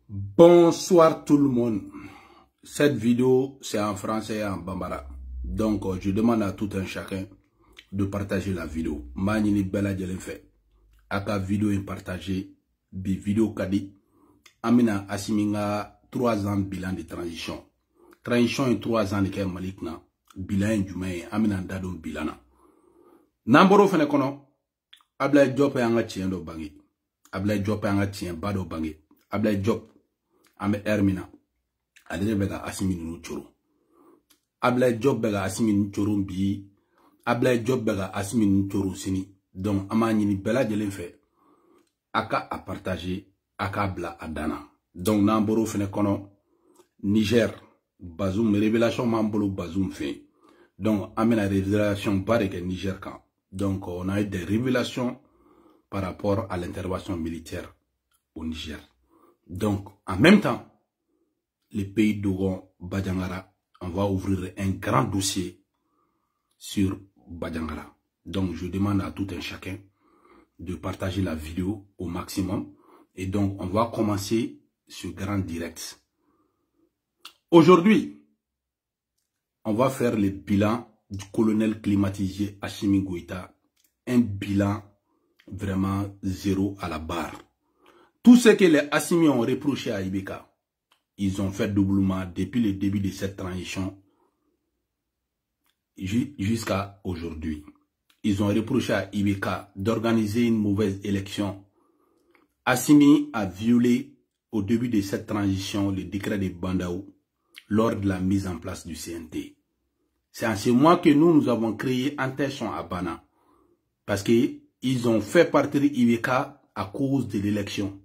Bonsoir tout le monde. Cette vidéo, c'est en français et en bambara. Donc, je demande à tout un chacun de partager la vidéo. Manini Bella Djelenfe. Aka vidéo est partagée. Bi vidéo kadi. Amina Asiminga 3 ans bilan de transition. Transition est 3 ans de Kaya Malikna. Bilan du Jumaye. Amina Dadon bilana. Namboro fene kono. Abla Diop anga tien do bangi. Abla Diop anga tien bado bangi. Abla Diop. Ame Hermina. Adere bega Asimi nu choro. Abla Diop bega Asimi nu choro bi. Abla Diop bega Asimi nu choro sini. Donc, amani ni Bella Djelenfe. Aka a partager. Aka bla adana. Donc, namboro fene kono. Niger. Bazoum. Révélation mambolo Bazoum fait. Donc, amena révélation barre Niger quand. Donc, on a eu des révélations par rapport à l'intervention militaire au Niger. Donc, en même temps, les pays d'Ogon, Badjangara, on va ouvrir un grand dossier sur Badjangara. Donc, je demande à tout un chacun de partager la vidéo au maximum. Et donc, on va commencer ce grand direct. Aujourd'hui, on va faire le bilan du colonel climatisé Assimi Goïta. Un bilan vraiment zéro à la barre. Tout ce que les Assimi ont reproché à Ibeka, ils ont fait doublement depuis le début de cette transition jusqu'à aujourd'hui. Ils ont reproché à Ibeka d'organiser une mauvaise élection. Assimi a violé au début de cette transition le décret de Bandaou lors de la mise en place du CNT. C'est en ce mois que nous avons créé Antechon à Bana. Parce qu'ils ont fait partir Ibeka à cause de l'élection.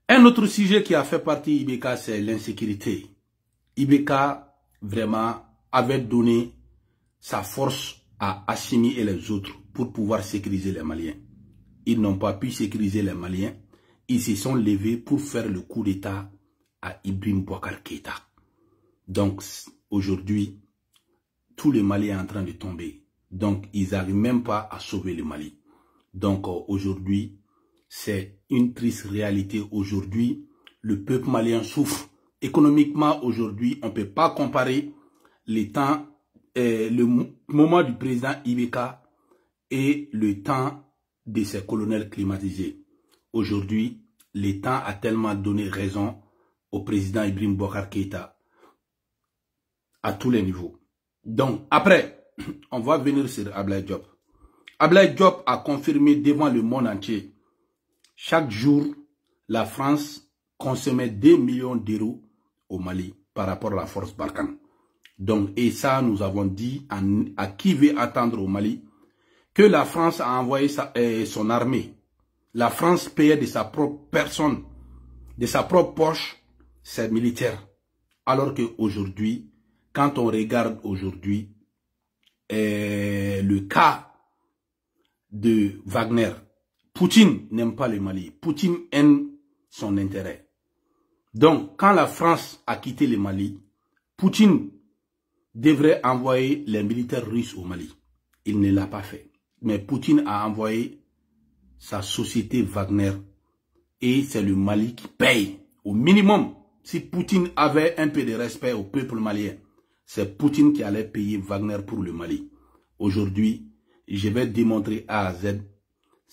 Un autre sujet qui a fait partie Ibeka, c'est l'insécurité. Ibeka, vraiment, avait donné sa force à Assimi et les autres pour pouvoir sécuriser les Maliens. Ils n'ont pas pu sécuriser les Maliens. Ils se sont levés pour faire le coup d'État à Ibrahim Boubacar Keïta. Donc, aujourd'hui, tout le Mali est en train de tomber. Donc, ils n'arrivent même pas à sauver le Mali. Donc, aujourd'hui, c'est une triste réalité. Aujourd'hui, le peuple malien souffre. Économiquement, aujourd'hui, on ne peut pas comparer le temps, le moment du président Ibeka et le temps de ses colonels climatisés. Aujourd'hui, le temps a tellement donné raison au président Ibrahim Boubacar Keïta à tous les niveaux. Donc, après, on va venir sur Ablaye Diop. Ablaye Diop a confirmé devant le monde entier. Chaque jour, la France consommait 2 millions d'euros au Mali par rapport à la force Barkhane. Donc, et ça, nous avons dit à qui veut attendre au Mali que la France a envoyé son armée. La France payait de sa propre personne, de sa propre poche, ses militaires. Alors qu'aujourd'hui, quand on regarde aujourd'hui le cas de Wagner, Poutine n'aime pas le Mali. Poutine aime son intérêt. Donc, quand la France a quitté le Mali, Poutine devrait envoyer les militaires russes au Mali. Il ne l'a pas fait. Mais Poutine a envoyé sa société Wagner et c'est le Mali qui paye. Au minimum, si Poutine avait un peu de respect au peuple malien, c'est Poutine qui allait payer Wagner pour le Mali. Aujourd'hui, je vais démontrer A à Z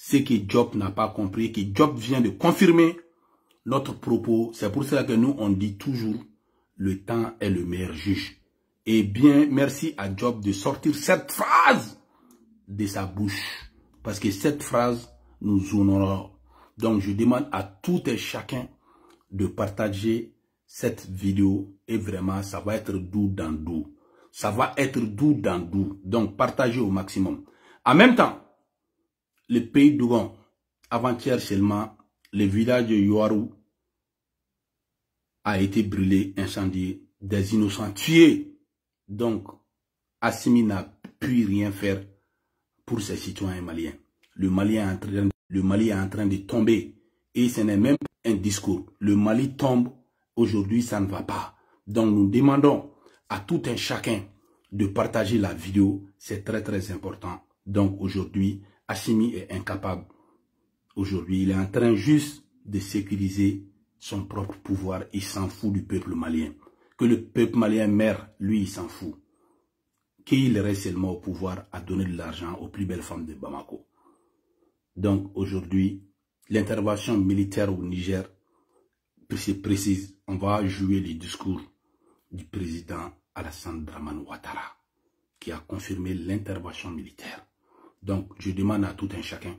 ce que Diop n'a pas compris, que Diop vient de confirmer notre propos. C'est pour cela que nous, on dit toujours, le temps est le meilleur juge. Et bien, merci à Diop de sortir cette phrase de sa bouche. Parce que cette phrase nous honorera. Donc, je demande à tout et chacun de partager cette vidéo. Et vraiment, ça va être doux dans doux. Ça va être doux dans doux. Donc, partagez au maximum. En même temps, le pays d'Ougon, avant-hier seulement, le village de Yoarou a été brûlé, incendié, des innocents tués. Donc, Assimi n'a pu rien faire pour ses citoyens maliens. Le Mali est en train de tomber. Et ce n'est même pas un discours. Le Mali tombe. Aujourd'hui, ça ne va pas. Donc, nous demandons à tout un chacun de partager la vidéo. C'est très, très important. Donc, aujourd'hui, Assimi est incapable. Aujourd'hui, il est en train juste de sécuriser son propre pouvoir. Il s'en fout du peuple malien. Que le peuple malien meurt, lui, il s'en fout. Qu'il reste seulement au pouvoir à donner de l'argent aux plus belles femmes de Bamako. Donc, aujourd'hui, l'intervention militaire au Niger, c'est précise. On va jouer les discours du président Alassane Dramane Ouattara, qui a confirmé l'intervention militaire. Donc, je demande à tout un chacun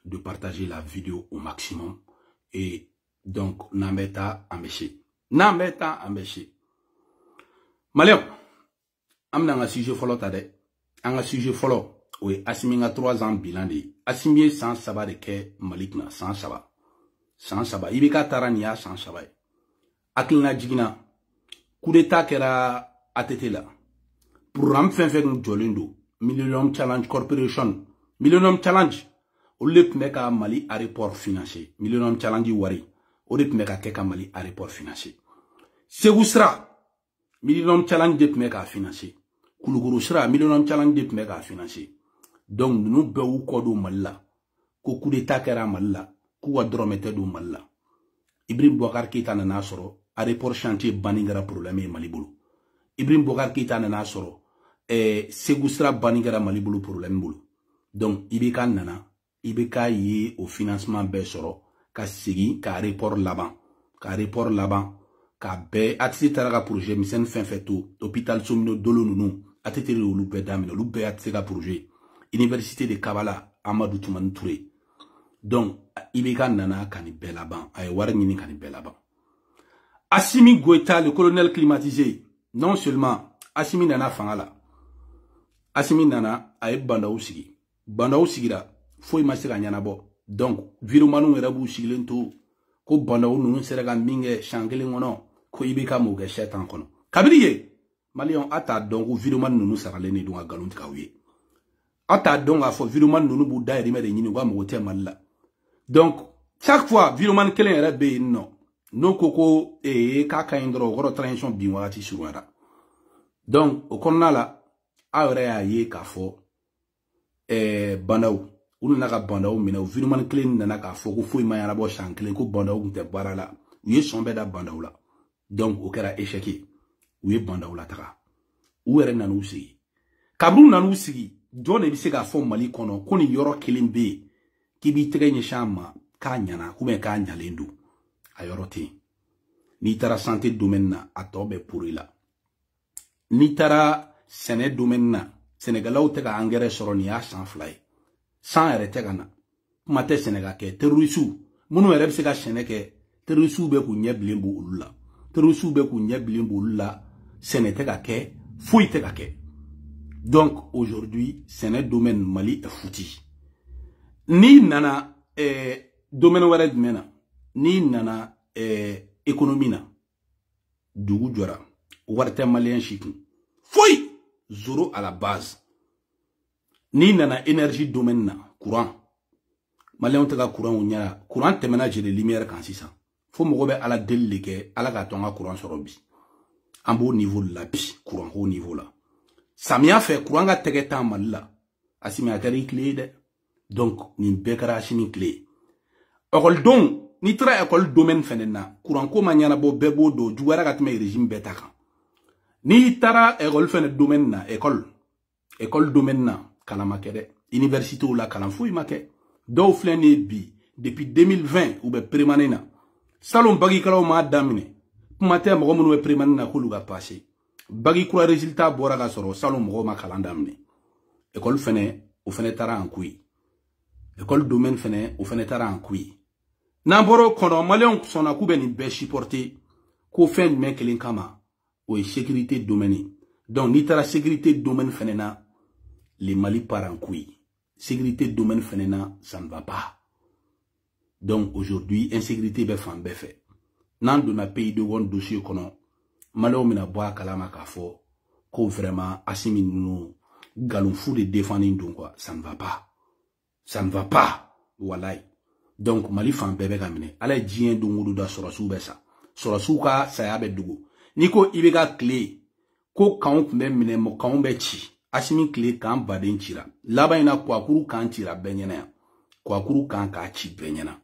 de partager la vidéo au maximum. Et donc, Nameta Ambeché. Nameta Ambeché. Maléo, amna nga sujet follow tade. Anga sujet follow. Oui, Assimi nga 3 ans bilan de. Assimi sans saba de ke Malikna, sans saba. Sans saba. Ibeka tarania sans saba. Aklina jigina. Coup d'état kera atete la. Pour ram fin jolindo. Millennium Challenge Corporation. Millennium Challenge. O le pmeka Mali aéroport financier. Millennium Challenge wari. O le pmeka keka Mali aéroport financier. Segusra. Millennium Challenge de pmeka financier. Kuluguru sera Millennium Challenge de pmeka financier. Donc nous beou kodo Malla. Ko coup d'état kera Malla. Ku wadromete do Malla. Ibrahim Boubacar Keïta nana soro. Aéroport chantier baningara problème Malibulu. Ibrahim Boubacar Keïta nana soro. Segusra baningara Malibulu problème bulu. Donc Ibeka nana. Ibeka yé au financement besoro. Ka segi ka aéroport là-bas. Ka aéroport là-bas. Ka be atisi taraga projet misen fin fait tout. Hôpital Somino Dolo Nounou. Ateteri ou loupé damine. Loupé atisi ka projet. Université de Kabala. Amadou Toumane Touré. Donc, Ibeka nana kanibé là-bas. Aye warnini kanibé là-bas. Assimi Goïta, le colonel climatisé. Non seulement Assimi nana fangala. Assimi nana aye bandaou sigi. Bandaou sigira. Foi masira nyanabo. Donc, virumanu erabu sigilento. Ko bandaou nunu seregan minge shangele ngono. Ko Ibeka moge shetan kono. Kabriye. Malion ata donc virumanu nunu saralene dunga galunti kawiye. Ata donc a fo virumanu nunu bu dairi mere nyini wa mogote malila. Donc, chaque fois, virumanu kelen erabe non. No koko kaka indro goro transition binwati surwara. Donc, au cornala, aure aye kafo bandaou. Unu naka bandaou mina virumanu kelen nana kafo ko foi mayana bo shankelen ko bandaou nte barala. Uye sombe da bandaou la. Donc, au kera échec. Uye bandaou la taka. Uere nanu sigi. Kabru nanu sigi. Jone bise ka fo Mali kono koni yoro kelimbe ki bi tege nyeshama ka nyana kume ka nyalendu ayorote ni tara santé domaine na atobe pourila ni tara sene domaine na Sénégalaw te ka engrais soro ni a sans fly sans arrêter kana kuma te Sénégal ke terrorisu munu ere bise ka Sénégal terrorisu be ku nyeblimbu ulula terrorisu be ku nyeblimbu ulula Sénégal te ka ke fouille te ka ke. Donc, aujourd'hui, c'est un domaine Mali est foutu. Ni nana, domaine ouare mena, ni nana, économie na, dougou djora, ouarte malien chikou. Fouille! Zoro à la base. Ni nana, énergie domaine na, courant. Malien on te ga courant ou nyara, courant te mena j'ai les lumières quand c'est ça. Faut me remettre à la déliquée, à la gatonga courant sur robi. En beau niveau de la pi, courant haut niveau là. Samia fait courant ga tegeta malila. Asimi akari clé de. Donc, ni bekara asimi clé. Okol don, ni tra ekol domaine fenena. Courant ko manyana bo bebo do, juwara gatme régime betaka. Ni tara ekol fene domaine na, ekol domaine na, kalamakede. Université ou la kalamfou imake. Do flene bi, depuis 2020, ou be prémanena. Salon bagi kala ma damine. Matin, mo mounou prémanena koluga passé. Bagi kwa résultat bora ga soro salon mo ma kalandamne école fene o fene tara en kui école domaine fene o fene tara en kui namboro kono malion sona kubeni be supporter ko fen men kelen kama o sécurité domaine donc ni tara sécurité domaine fene na les Mali par en kui sécurité domaine fene na ça ne va pas donc aujourd'hui insécurité be fan be fait nan do na pays de won dossier kono Malo mina boa kalama kafo ko vraiment Assimi nous galon fou de défendre donc quoi ça ne va pas wallahi donc Mali fan bébé gamine ala djien dongudu da sorosu besa sorosu ka sayabe dugo niko ibega clé ko kaun me mine mo kaun be chi Assimi clé kan baden chira laba ina kwa kuru kan chira benyana kwa kuru kan ka chi benyana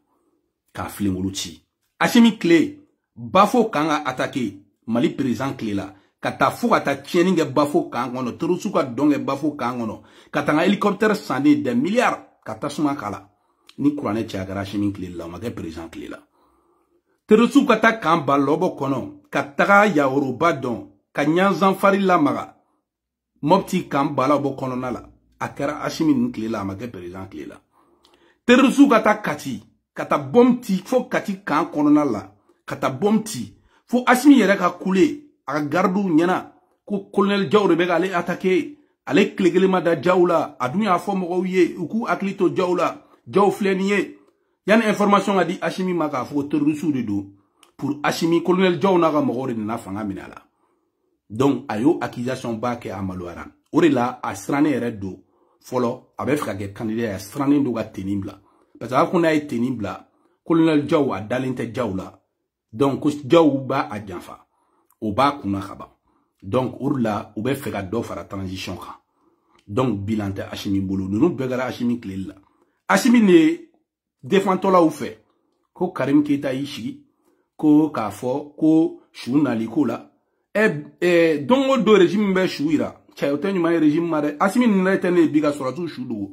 ka flengolu ci Assimi clé bafo kanga attaqué Mali président clé la kata fo kata tieni nge bafo kangono terusu ka donge bafo kangono kata nga hélicoptère sandé des milliards kata suma kala ni kurane tiagara Assimi clé la ma ke président clé la terusu kata kamba lobo kono kata ya Yoruba don ka nyanzan fari la maga mopti kamba lobo kono nala akara Assimi clé la ma ke président clé la terusu kata kati kata bomti fo kati kan kono nala kata bomti fo Assimi yere ka kule a gardu nyana ko colonel Jawre be ale attaquer ale klegelema da Jawla adunya fo mo wiye uku aklito Jawla Jaw fleniye yan information a di Assimi maka fo terrusu de do pour Assimi colonel Jaw na ga mo na fanga minala donc ayo accusation ba ke amaloara orela a strane yere do folo abe fika ke candidat a strane do ga tenibla parce que akuna e tenibla colonel Jaw a dalinte Jawla donc ko Jaw ba a janfa o ba kuna khaba donc urla ou be feka do fara transition ka donc bilan te Assimi bolo nous begara Assimi clela Assimi ne défend la ou fait ko Karim Keita ishi ko kafo ko journali ko la dongo do régime be shuira chayote nyuma régime mare Assimi ne tene biga soratu shudo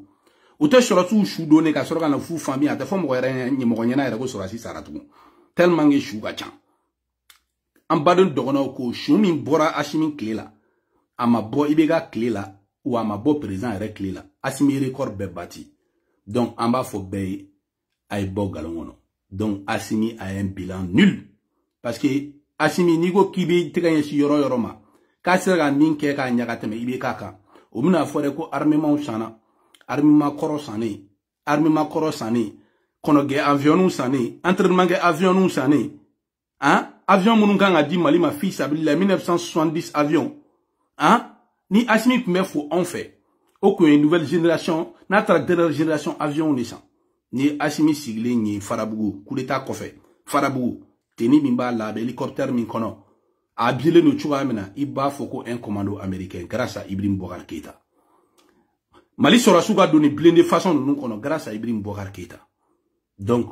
o te soratu shudo ne ka soroka na fu famille ata fo mo yere ni mo nyana yere ko sorasi saratu tellement nge shuga chan en bas de dogono ko shumi bora Assimi clé la ama bo ibega clé la ou ama bo président re clé la Assimi record be bati donc en bas faut be ay bo galongono donc Assimi a un bilan nul parce que Assimi nigo kibe teganye si yoro ma ka sera min ke ka nyaka teme ibe kaka o mina fore ko armement sana armement koro sané armement koro sané kono ge avion sané entraînement ge avion sané hein avion mununga nga di Mali ma fille sabila 1970 avion hein ni Assimi me faut en fait aucune nouvelle génération notre dernière génération avion naissant ni Assimi sigle ni Farabougou coup d'état kofe Farabougou teni bimba la hélicoptère min kono a biele no chuwa mena iba foko un commando américain grâce à Ibrahim Boubacar Keïta Mali sera souga donné blindé façon nous kono grâce à Ibrahim Boubacar Keïta donc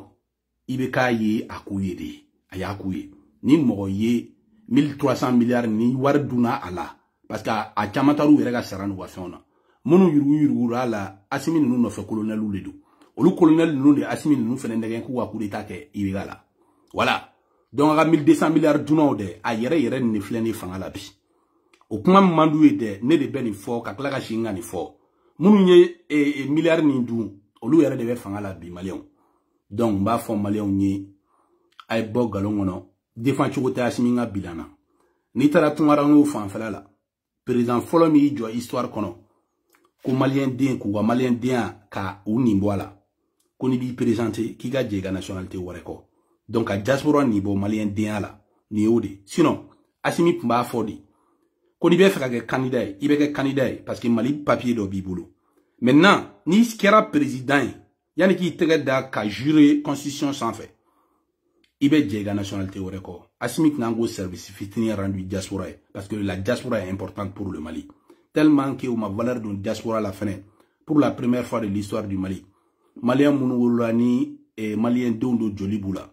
ibeka ye akouye de aya akouye ni mo ye 1300 milliards ni war duna ala parce que a chamataru yere ga saranu wa fona munu yuru ala Assimi nu no fe colonel lu ledu olu colonel nu de Assimi nu fe ndegen ku wa coup d'état ke ibigala voilà donc ga 1200 milliards duna de a yere ni fleni fanga la bi o kuma mandu de ne de beni fo ka kala ga shinga ni fo munu ye milliards ni du olu yere de be fanga la bi malien donc ba fo malien ni ay bo galongono défend chogote Assimi nga bilana ni tara tungara ngo fanfala la président folo mi jo histoire kono ko malien den ko wa malien den ka unimbo ala ko ni bi présenter ki ga jega nationalité woreko donc a diaspora ni bo malien den ala ni odi sinon Assimi pumba fodi ko ni be fera ke candidat ibe ke candidat parce que Mali papier do bibulu maintenant ni skera président yani ki tege da ka jurer constitution sans fait ibe jega nationalité woreko Assimi nango service fitini rendu diaspora parce que la diaspora est importante pour le Mali tellement que ma valeur de diaspora la fin pour la première fois de l'histoire du Mali malien munulani et malien dondo jolibula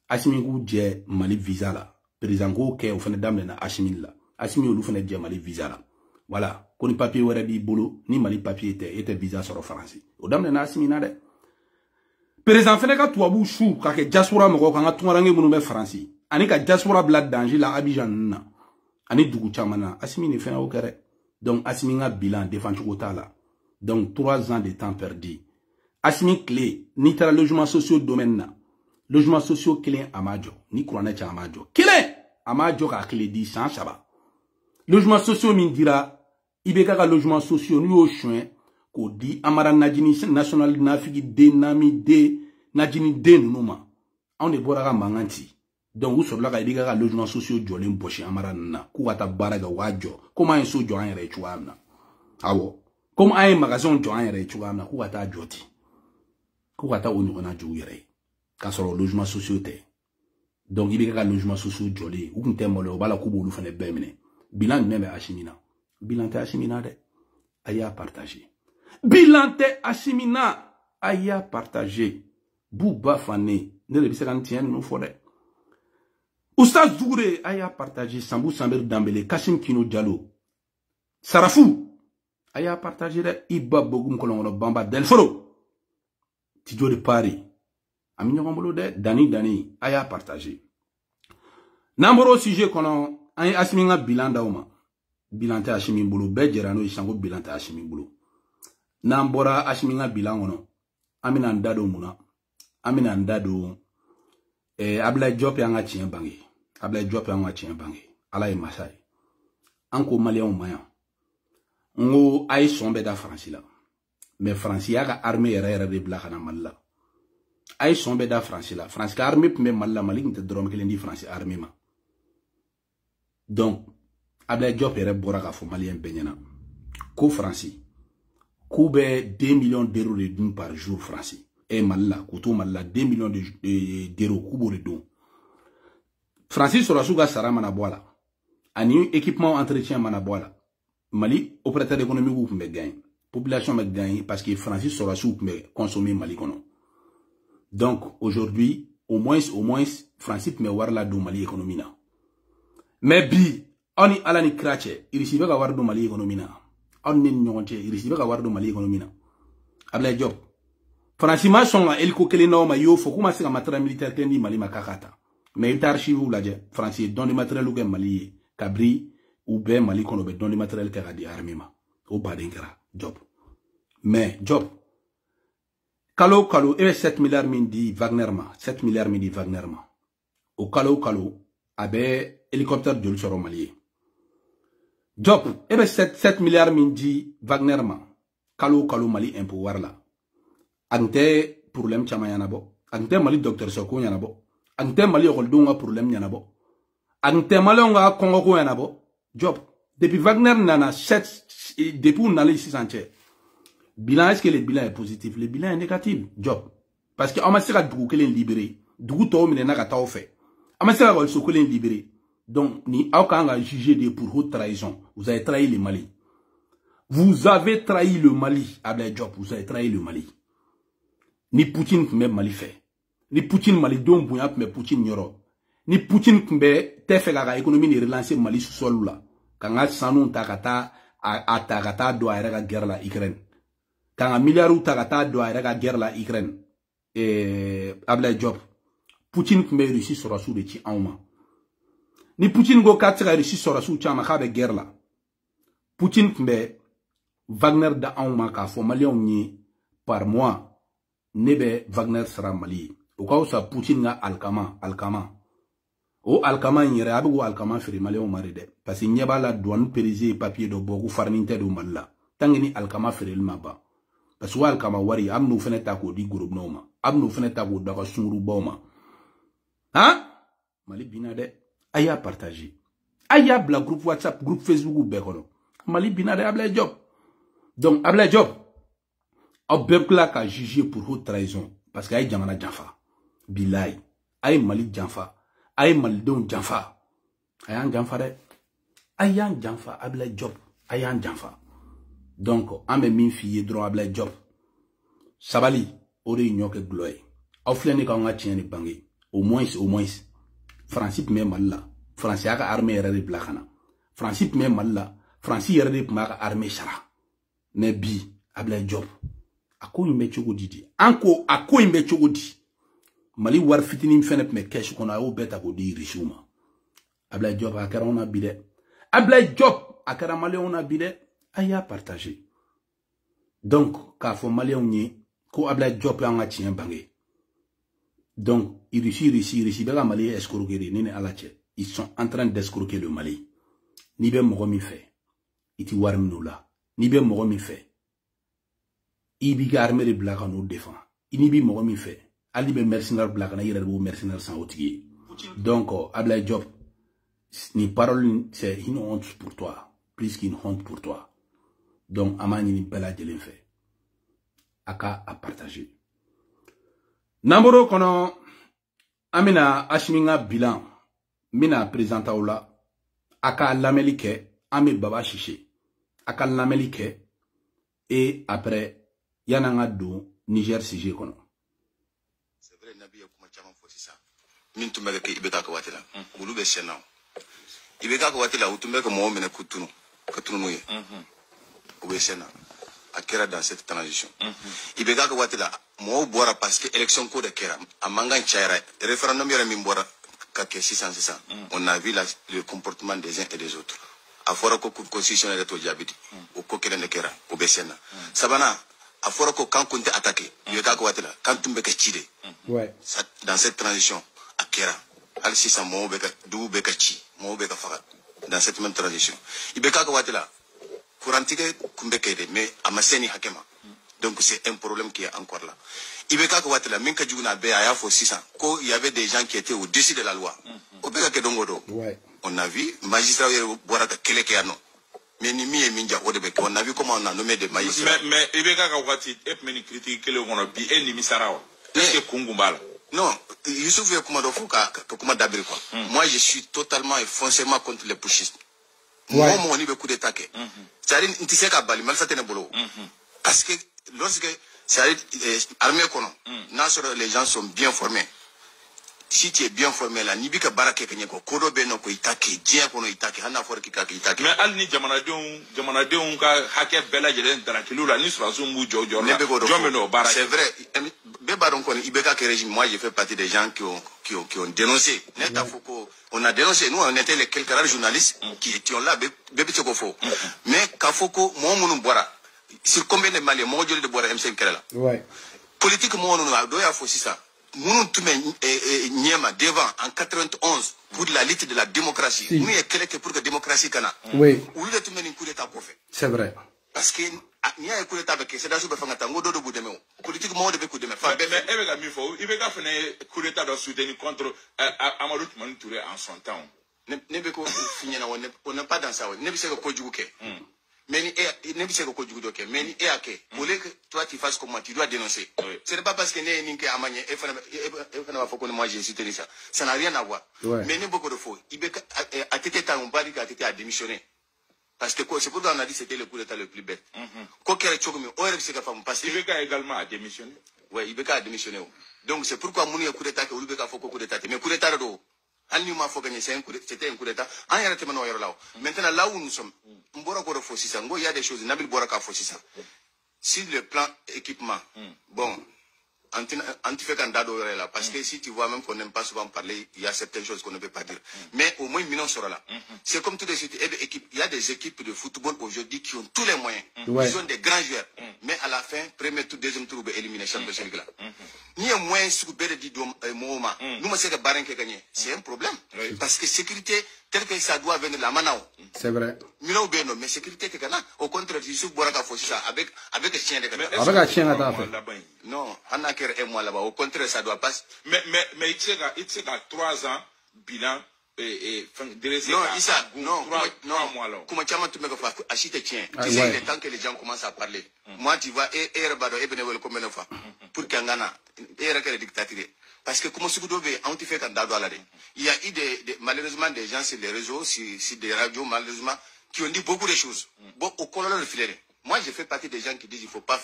Assimi ku je Mali visa la président ko ke o fene damle na Assimi la Assimi olu fene je Mali visa la voilà ko ni papier wara bi bolo ni Mali papier était visa sur français o damle na Assimi na de président fene ka tuabu chou ka ke diaspora mo ka nga tungarange munu be français ani ka diaspora bla danger la Abidjan na ani dugu chamana Assimi ne fene o kere donc Assimi nga bilan défend chukota la donc 3 ans de temps perdu Assimi clé ni tara logement sociaux domaine na logement sociaux clé amajo ni kurane cha amajo clé amajo ka clé di sans chaba logement sociaux min dira ibeka ka logement sociaux ni o chouin ko di amara najini national nafiki de nami de najini de numa on de bora manganti donc vous sur la ka ibeka ka logement sociaux jolem boshi amara na ku wata baraga wajo comment un so joan yere chuamna awo comme un magasin joan yere chuamna ku wata joti ku wata onu na ju yere ka soro logement sociaux te donc ibeka ka logement sociaux jolé ou kunte molo bala ku bolu fane bemene bilan même Assimina bilan te Assimina de aya partager bilan te Assimina aya partager Bouba Fane ne le bisekan tien no fodé Oustaz Dougouré aya partagé Sambou Samber Dambélé Kassim Kino Diallo Sarafou aya partagé de Iba Bogoum Kolongono Bamba Delforo Tidjo de Paris Ami Nyongolo de Dani aya partagé Namboro sujet kono ay asminga bilan dauma bilan ta ashimi bulu be jerano isango bilan ta ashimi bulu Nambora asminga bilan ono amina ndado muna amina ndado Ablaye Diop yanga chien bangi Ablaye Diop yanga chien bangi ala e masai anko malien maya ngo ay sombe da France la mais France yaga armée yere de blaka na malla ay sombe da France la France ka armée pme malla malik nte drom kelen di France armée ma donc Ablaye Diop yere boraka fo malien benyana ko France ko be 2 millions d'euros de dun par jour France et malla koto malla 2 millions d'euros kubo de don Francis Sorasuga sara manabola ani équipement entretien manabola Mali opérateur économique ou me gagne population me gagne parce que Francis Sorasou me consommer Mali kono donc aujourd'hui au moins Francis me war la do Mali économie na mais bi oni ala ni krache il recibe ka war do Mali économie na on ni nyonche il recibe ka war do Mali économie na Ablaye Diop Francis ma son eliko kele na ma yo fo kuma sika matériel militaire kele ni Mali makakata mais il t'archive la je Francis don le matériel ou Mali kabri ou bien Mali kono be don le matériel ka di armée ma o badengara Job mais Job kalo et 7 milliards min di Wagner ma 7 milliards min di Wagner ma o kalo abe hélicoptère de soro Mali Job et 7 milliards min di Wagner ma kalo Mali impôt warla ante problème chama yana bo ante Mali docteur Soko yana bo ante Mali yoldunga problème yana bo ante Mali nga Congo ko yana bo Job depuis Wagner nana 7 depuis on allait 600 bilan est-ce que le bilan est positif le bilan est négatif Job parce que on m'a sera dugu kelen libéré dugu to mine na ka taw fait on m'a sera so kelen libéré donc ni aucun a jugé de pour haute trahison vous avez trahi le Mali vous avez trahi le Mali Ablaye Diop vous avez trahi le Mali ni Poutine même Mali fait ni Poutine Mali don bunya mais Poutine nyoro ni Poutine kumbe te fe ga économie ni relancer Mali sous sol là kanga sanu takata atakata do ayra guerre la Ukraine kanga milliards takata do ayra guerre la Ukraine Ablaye Diop Poutine kumbe Russie sera sous de ti anma ni Poutine go katira Russie sera sous chama ka be guerre la Poutine kumbe Wagner da anma ka fo Malion ni par mois nebe Wagner sera Mali o ka sa Poutine nga alkama o alkama yere abu alkama firi Malion maride parce que nyeba la douane périsé papier do boku farninte do malla tangini alkama firi le maba parce que alkama wari amnu feneta ko di groupe noma amnu feneta ko da sunguru boma hein Mali bina de aya partager aya bla groupe WhatsApp groupe Facebook ou bekono Mali bina de Ablaye Diop donc Ablaye Diop obebla ka juger pour haute trahison parce que ay jamana janfa bilay ay Mali janfa ay Mali don janfa ayan janfa de ayan janfa Ablaye Diop ayan janfa donc ambe min fiye droit Ablaye Diop sabali ori nyoke gloy aw fleni ka nga tieni bangi au moins Francip me malla France aka armée yere de blakana Francip me malla France yere de maka armée sara mais bi Ablaye Diop ako imbe chogo didi anko ako imbe chogo di Mali war fitini fenep me kesh kona o beta ko di rishuma Ablaye Diop akara on a bide Ablaye Diop akara Mali on a bide aya partager donc ka fo Mali on ni ko Ablaye Diop anga tien bangé donc il réussit bega Mali escroquerie ni alache ils sont en train d'escroquer le Mali ni be mogo mi fait iti war minula ni be mogo mi fait ibi armée de black on défend ini bi mogo mi fait ali be mercenaire black na yere bo mercenaire sans outil donc Ablaye Diop ni parole c'est une honte pour toi plus qu'une honte pour toi donc amani ni bela de fait aka à partager Namboro kono amina ashminga bilan mina présenta ola aka l'amelike ame baba chiché aka l'amelike et après yananga do Niger CG kono c'est vrai nabi kuma caman fɔ sisan min tun bɛ kɛ IBK ka waati la olu bɛ sɛn na IBK ka waati la u tun bɛ ka mɔgɔw minɛ ka tunu n'u ye u bɛ sɛn na a kɛra dans cette transition IBK ka waati la mɔgɔw bɔra parce que élection ko de kɛra a mankan cayara référendum yɛrɛ min bɔra ka kɛ sisan on a vu le comportement des uns et des autres a fɔra ko constitution yɛrɛ t'o jaabi di o ko kelen de kɛra o bɛ sɛn na sabanan a fɔra ko kan kun tɛ attaqué IBK ka waati la kan tun bɛ ka ci de dans cette transition a kɛra hali sisan mɔgɔw bɛ ka dugu bɛ ka ci mɔgɔw bɛ ka faga dans cette même transition IBK ka waati la courantigɛ kun bɛ kɛ de mais a ma se ni hakɛ ma donc c'est un problème qui est encore là IBK ka waati la min ka jugu n'a bɛɛ a y'a fɔ sisan ko il y avait des gens qui étaient au-dessus de la loi o bɛ ka kɛ don o don on a vu magistrat yɛrɛ bɔra ka kɛlɛ kɛ yan nɔ mais ni min ye min ja o de bɛ kɛ on a vu comment on a nommé des magistrats mais IBK ka waati e tun bɛ nin critique kelen kɔnɔ bi e nimisara wa est-ce que kun kun b'a la non Youssouf ye kuma dɔ fɔ ka kuma dabiri quoi moi je suis totalement et foncièrement contre les putschistes mɔgɔ mɔgɔ ni bɛ coup d'état kɛ c'est-à-dire n tɛ se ka bali malisa tɛ ne bolo parce que lorsque c'est-à-dire armée kɔnɔ n'a sɔrɔ les gens sont bien formés si tu es bien formé là n'i bɛ ka baara kɛ ka ɲɛ kɔ ko dɔ bɛ yen nɔ ko i t'a kɛ diɲɛ kɔnɔ i t'a kɛ hali n'a fɔra k'i k'a kɛ i t'a kɛ. mais hali ni jamanadenw ka hakɛ bɛɛ lajɛlen darakiliw la ni sɔrɔdasiw b'u jɔ jɔyɔrɔ la jɔn bɛ n'o baara kɛ. c'est vrai bɛɛ b'a dɔn kɔni IBK ka régime moi je fais partie des gens qui ont dénoncé ne t'a fɔ ko on a dénoncé nous on était les quelques rares journalistes qui étions là bɛɛ bɛ se k'o fɔ mais k'a fɔ ko mɔgɔ minnu bɔra sur combien de Maliens mɔgɔ joli de bɔra M5 kɛlɛ la politique mɔgɔ ninnu a dɔw y'a fɔ sisan nous sommes devant en 91 pour la lutte de la démocratie. Nous sommes quelques pour que la démocratie kana. Oui. Où est tout coup d'état pour faire? C'est vrai. Parce que il y a un coup d'état avec c'est dans ce que fait tango do bout de me. Politique monde de coup de me. Mais il va mieux faut. Il va faire un coup d'état de soutenir contre Amadou Toumani Touré en son temps. Ne be ko finir on n'est pas dans ça. Ne be se ko djuguke. Mais ne be se ko djuguke. Mais ni ake. Pour que toi tu fasses comment tu dois dénoncer. Ce n'est pas parce que né ninke amanye et fana faut que moi j'ai soutenu ça. Ça n'a rien à voir. Mais ne beaucoup de faux. IBK a été temps on bari a été à démissionner. Parce que c'est pourquoi on a dit c'était le coup d'état le plus bête. Quoi qu'il y ait chogmi, on a réussi à faire parce que IBK également a démissionné. Ouais, IBK a démissionné. Donc c'est pourquoi mon coup d'état que IBK faut coup d'état. Mais coup d'état do. C'était un coup d'état. Maintenant, là où nous sommes, il y a des choses. Sur le plan équipement, bon, anti-fait là, parce que si tu vois même qu'on n'aime pas souvent parler, il y a certaines choses qu'on ne peut pas dire. Mais au moins, Minon sera là. C'est comme toutes les équipes. Il y a des équipes de football aujourd'hui qui ont tous les moyens. Ils ont des grands joueurs. Mais à la fin, premier tour, deuxième tour, éliminer Champions League là. Ni un moyen sur dit Mohoma. Nous, c'est que Barin qui a gagné. C'est un problème. Parce que sécurité, tel que ça doit venir la Manao. C'est vrai. Mais sécurité, c'est que là, au contraire, il faut boire ça avec un chien de avec un chien là-bas. Non, on a qu'un mois là-bas. Au contraire, ça doit passer. Mais il sait qu'à 3 ans, bilan. Non, Issa, non, comment tu me fais acheter tiens. Tu sais, il est temps que les gens commencent à parler. Moi, tu vois, et Rabado, et Bénévole, combien de fois pour Kangana, et Rakel dictature. Parce que comment ce que tu veux, on te fait un dado à la il y a eu malheureusement des gens sur les réseaux, sur des radios, malheureusement, qui ont dit beaucoup de choses. Bon, au colonel de filet. Moi, je fais partie des gens qui disent il faut pas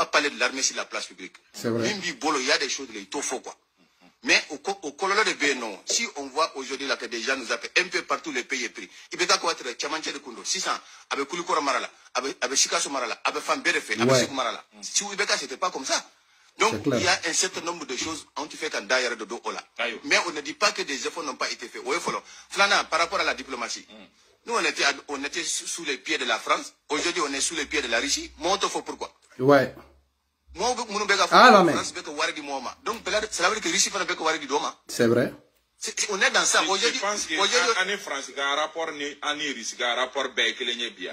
parler de l'armée sur la place publique. C'est vrai. Même il y a des choses, il faut quoi. Mais au colonel de Bénon, si on voit aujourd'hui là que des gens nous appellent un peu partout les pays est pris. Il peut être être Tchamanché de Kundo, 600, avec Koulikora Marala, avec Chikaso Marala, avec Famberefe, avec Sikou Marala. Si Ibeka, c'était pas comme ça. Donc, il y a un certain nombre de choses, on te fait qu'un d'ailleurs de dos là. Mais on ne dit pas que des efforts n'ont pas été faits. Oui, Flana, par rapport à la diplomatie. Nous, on était sous les pieds de la France. Aujourd'hui, on est sous les pieds de la Russie. Moi, on te faut pourquoi? Ouais. Donc, ça veut dire que Russie va faire Waridi Doma. C'est vrai. On est dans ça. Aujourd'hui, en France, il y a un rapport en Russie, il y a un rapport bien.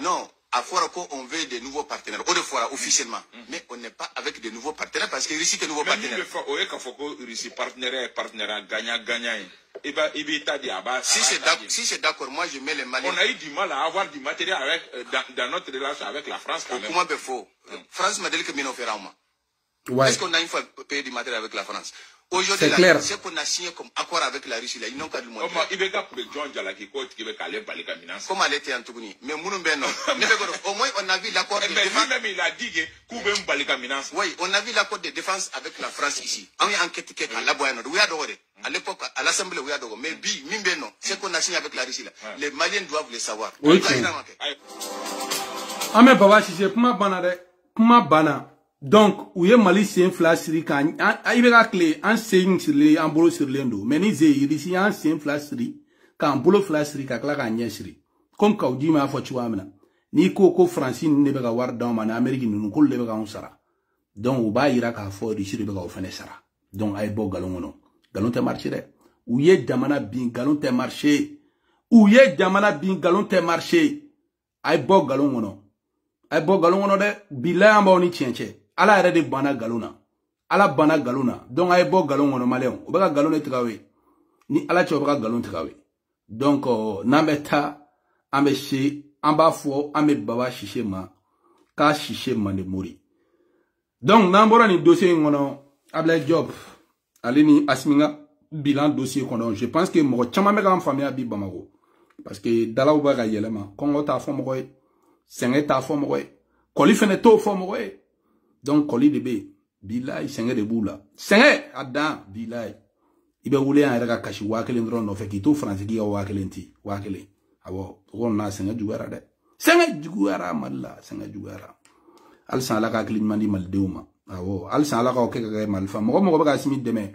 Non, à Forako, on veut des nouveaux partenaires. Au de Fora, officiellement. Mais on n'est pas avec des nouveaux partenaires parce que Russie est nouveau partenaire. Mais Russie partenaire gagnant. Si c'est d'accord, moi je mets les Maliens. On a eu du mal à avoir du matériel dans notre relation avec la France quand même. Comment peut-il? France m'a dit que Mino Ferrama. Est-ce qu'on a une fois payé du matériel avec la France? Aujourd'hui, clair. ce qu'on a signé comme accord avec la Russie, là, ils n'ont qu'à le montrer. Comment il veut pour John Jalaki Côte qui veut caler Balika Minas. Comment elle était en Tougouni? Mais Mounoumben, non. Au moins, on a vu l'accord de défense. Même il a dit que Koubem Balika Minas. Oui, on a vu l'accord de défense avec la France ici. On a enquêté à la Boyano. À l'époque, à l'Assemblée, mais bi, Mimben, non. Ce qu'on a signé avec la Russie, là, les Maliens doivent le savoir. Oui, ah, mais Baba, si c'est comment bana. Donc, où est Mali, c'est un flash siri quand il y a clé, un signe sur les embouts sur l'endo. Mais ni zé, il y a un signe flash siri, quand boulot flash siri, quand la gagne siri. Comme quand dit ma foi, tu vois, ni koko Francine ne bega war dans man Amérique, nous colle les bega on sara. Donc, ou ba ira ka fo, ici le bega au fene sara. Donc, aïe bo galon no. Galon te marché, où y est Damana bin, galon te marché. Où y est Damana bin, galon te marché. Aïe bo galon no. Aïe bo galon no de, bila amba oni tienche. Ala yɛrɛ de bana galona ala bana galona donc ay bo galon wono malien o baka galon etigawe ni ala che o baka galon etigawe donc nambeta ambe shi amba fo ambe baba shishe ma ka shishe ma ne mori donc nambora ni dossier ngono abla job alini asminga bilan dossier kono je pense que mo chama me ga famille abi bamako parce que dala o baka yelema kongo ta fo mo senge ta fo mo koli fene to fo mo donc koli de be bilay senge de bula senge adan bilay ibe wule an rega kashi wakelen dron no feki to france ki wakelenti wakelen abo won na senge jugara de senge jugara malla senge jugara al san la ka klin mandi mal deuma abo al san la ka o ke ka mal fa mo ba simi deme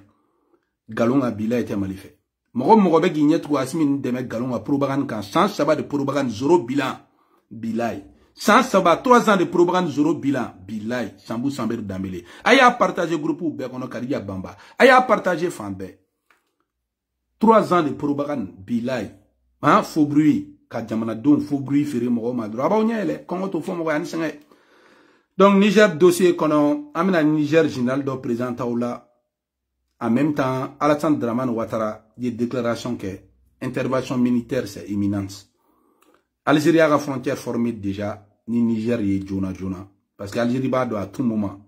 galonga bilay te malife mo be ginyet ko asimi deme galonga propagande kan sans saba de propagande zéro bilan bilay sans savoir 3 ans de propagande zéro bilan, bilay, Sambou Samber Dambélé. Aya partagé groupe ou Bekono Kariya Bamba. Aya partagé Fambe. 3 ans de propagande, bilay. Hein, faux bruit. Kadjamana don, faux bruit, ferré moro madro. Aba onyele, kongo to faux moro anisenge. Donc, Niger dossier kono, amena Niger général do présenta oula. En même temps, Alassane Dramane Ouattara, des déclarations que intervention militaire c'est imminente. Algérie a la frontière formée déjà, ni Niger et Jona. Parce qu'Algérie va à tout moment.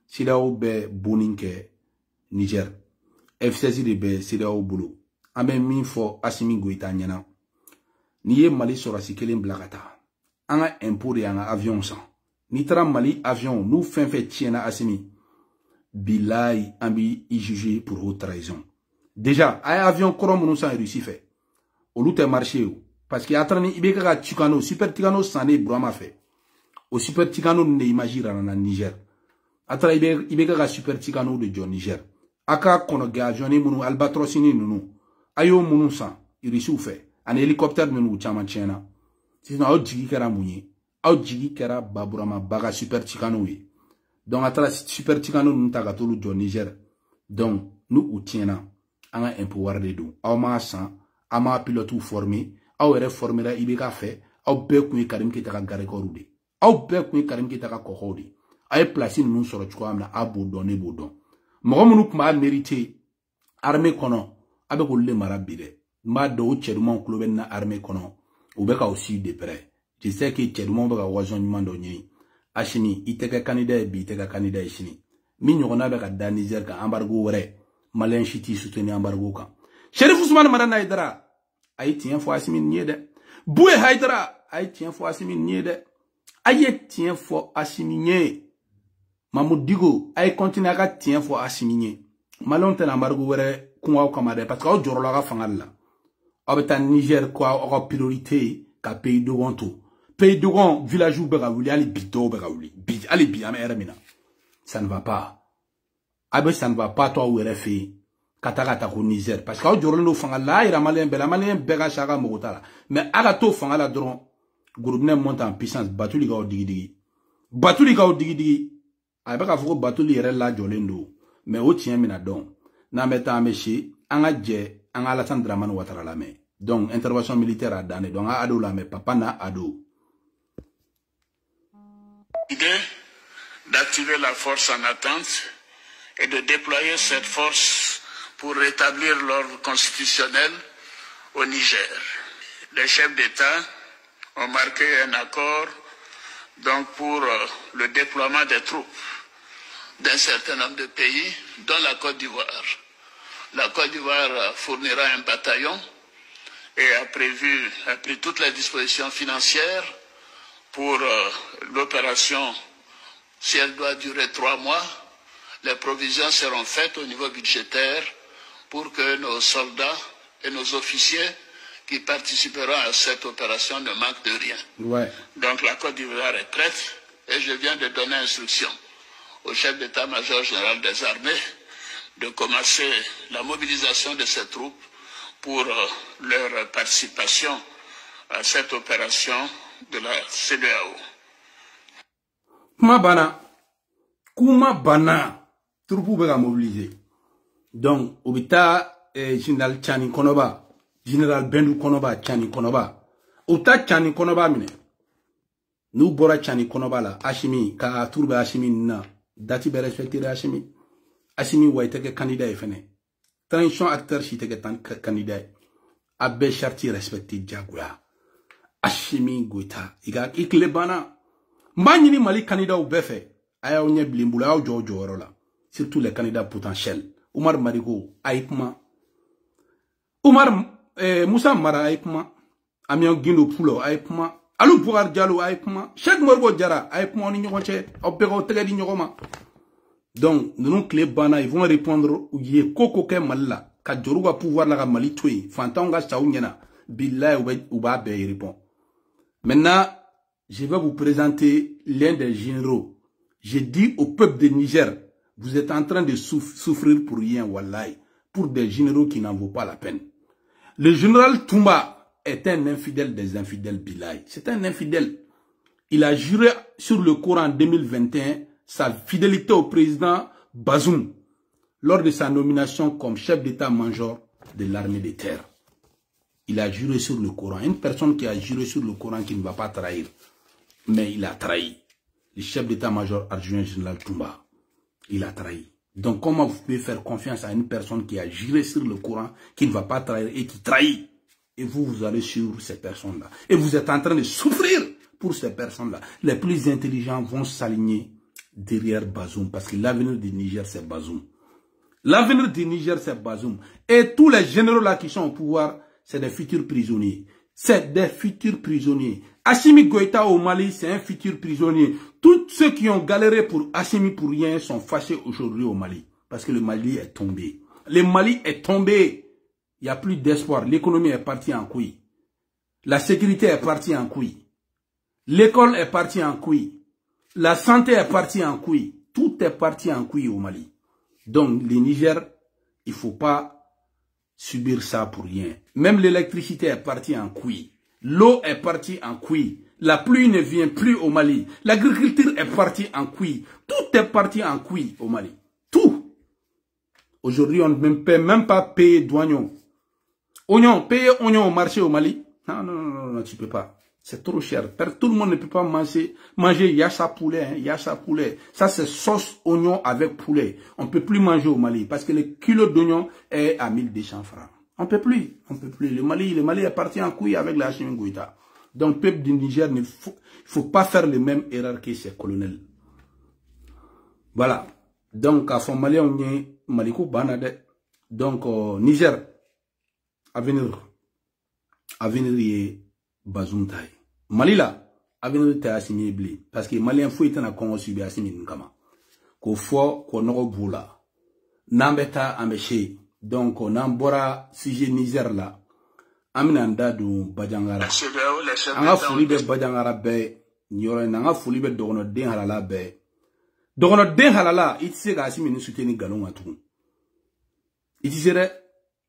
Si là où be boninke Niger. FCC de be, si là où boulot. A même min fo Assimi Goïta nyana. Ni Mali sera si kelen blagata. Anga impôt et anga avion sans. Ni tra Mali avion, nous fin fait tiena Assimi. Bilay ambi y jugé pour haute trahison. Déjà, un avion korom nous sans Russie fait. Au loute marché où. Parce qu'il y a un Ibeka Ticano, Super Ticano, Sané, Brahma fait. Au Super Ticano, ne imagine en Niger. Atra Ibeka Super Ticano de John Niger. Aka Konoga, Johnny Mounou, Albatrosini, Nounou. Ayo Mounou San, Irisu fait. Un hélicoptère Mounou, Chamanchena. C'est un autre Jigi Kera Mouni. Autre Jigi Kera Baburama, Baga Super Ticano. Donc, Atra Super Ticano, nous tagatolu John Niger. Donc, nous ou tiena. Anga un pouvoir de dou. Auma San, Ama pilote formé. Aw ere formera Ibeka fait, aw be kun Karim Keita ka garekoru de. Aw be kun Karim Keita ka koho de. Ay place nous soro chko amna abo donné bodon. Mo munu kuma mérité armée kono abe ko le marabide. Ma do chedumon kloben na armée kono. Ubeka aussi de près. Je sais que chedumon ba wazon mando nyi. Ashini iteka candidat bi iteka candidat shini. Mi nyona be ka Niger ka embargo wore. Malen chiti soutenir embargo kan. Chérif Ousmane Madana Idara aïe tient fois Assimi Niede. Boué Haïdra, aïe tient fois Assimi Niede. Aïe tient fois Assimi Niede. Mamoudigo, aïe continue à tient fois Assimi Niede. Malon ten embargo were kunwa kamade parce que au joro la fangal la. Obeta Niger quoi aura priorité ka pays de Gonto. Pays de Gon village ou bega wuli ali bido bega wuli. Ali bi ame eremina. Ça ne va pas. Abe ça ne va pas toi ou RFI. Katakata ko Niger parce que au jorolo fanga la ira malien bega chaka mogotala mais aga to fanga la dron groupe ne monte en puissance batuli ga digi ay baka foko batuli yere la jolendo mais o tien mina don na meta meshi anga je anga Alassane Dramane Ouattara la mais donc intervention militaire à dané donc a ado la mais papa na ado idée d'activer la force en attente et de déployer cette force pour rétablir l'ordre constitutionnel au Niger. Les chefs d'État ont marqué un accord donc pour le déploiement des troupes d'un certain nombre de pays, dont la Côte d'Ivoire. Côte d'Ivoire fournira un bataillon et a pris toutes les dispositions financières pour l'opération. Si elle doit durer 3 mois, les provisions seront faites au niveau budgétaire pour que nos soldats et nos officiers qui participeront à cette opération ne manquent de rien. Ouais. Donc la Côte d'Ivoire est prête et je viens de donner instruction au chef d'état-major général des armées de commencer la mobilisation de ces troupes pour leur participation à cette opération de la CEDEAO. Kuma bana, troupes bega mobiliser. Donc, obita général Tchani Konoba, général Bendu Konoba, Tchani Konoba. Ota Tchani Konoba mine. Nous bora Tchani Konoba la, Hashimi, ka turbe Hashimi na, dati be respecter Hashimi. Hashimi wa iteke candidat e fene. Transition acteur si teke candidat. Abbe charti respecter Diagoya. Hashimi Goita. Iga ikle bana. Mbanyini Mali candidat ou befe. Aya onye blimbula ou Jojo rola. Surtout les candidats potentiels. Oumar Marigo, Aïpma. Moussa Mara, Aïpma. Amiens Guindo Poulo, Aïpma. Alou Bougar Diallo, Aïpma. Cheikh Morgo Diara, Aïpma, on y a Opéro Tegadi Nyogoma. Donc, nous, clés bana, ils vont répondre, ouye, Koko Ke Malila, Kadjoru va pouvoir la Mali tuer, Fantanga Chaounyana, Billah ou Babe, il répond. Maintenant, je vais vous présenter l'un des généraux. J'ai dit au peuple de Niger, vous êtes en train de souffrir pour rien, wallahi, pour des généraux qui n'en vaut pas la peine. Le général Toumba est un infidèle des infidèles, Bilaï. C'est un infidèle. Il a juré sur le Coran en 2021 sa fidélité au président Bazoum lors de sa nomination comme chef d'état-major de l'armée de terre. Il a juré sur le Coran. Une personne qui a juré sur le Coran qui ne va pas trahir. Mais il a trahi. Le chef d'état-major adjoint général Toumba. Il a trahi. Donc comment vous pouvez faire confiance à une personne qui a juré sur le Coran, qui ne va pas trahir et qui trahit? Et vous allez sur ces personnes-là. Et vous êtes en train de souffrir pour ces personnes-là. Les plus intelligents vont s'aligner derrière Bazoum. Parce que l'avenir du Niger, c'est Bazoum. L'avenir du Niger, c'est Bazoum. Et tous les généraux-là qui sont au pouvoir, c'est des futurs prisonniers. C'est des futurs prisonniers. Assimi Goïta au Mali, c'est un futur prisonnier. Tous ceux qui ont galéré pour Assimi pour rien sont fâchés aujourd'hui au Mali. Parce que le Mali est tombé. Le Mali est tombé. Il n'y a plus d'espoir. L'économie est partie en couille. La sécurité est partie en couille. L'école est partie en couille. La santé est partie en couille. Tout est parti en couille au Mali. Donc, le Niger, il ne faut pas subir ça pour rien. Même l'électricité est partie en couille. L'eau est partie en couille. La pluie ne vient plus au Mali. L'agriculture est partie en couille. Tout est parti en couille au Mali. Tout. Aujourd'hui, on ne peut même pas payer douanion. Payer oignon au marché au Mali. Non, tu peux pas. C'est trop cher. Tout le monde ne peut pas manger yassa poulet, hein, yassa poulet. Ça, c'est sauce oignon avec poulet. On ne peut plus manger au Mali parce que le kilo d'oignon est à 1200 francs. On peut plus. Le Mali est parti en couille avec la Hashimi Goïta. Donc, le peuple du Niger, il ne faut pas faire les mêmes erreurs que ses colonels. Voilà. Donc, à son Mali, on est Malikou Banade. Donc, Niger, avenir est Bazoum Taï. Mali là, avenir est Hashimi Ibli. Parce que Malien faut être en Congo subi Hashimi Nkama. Ko fo, ko noko boula. Nambeta ameshe. Donc, on a un sujet Niger là. Aminanda du Bajangara. Anga fouli be Bajangara be. Nyore nanga fouli be dogono den halala be. Dogono den halala, iti se ga Hashimi ni souteni galon atu. Iti sere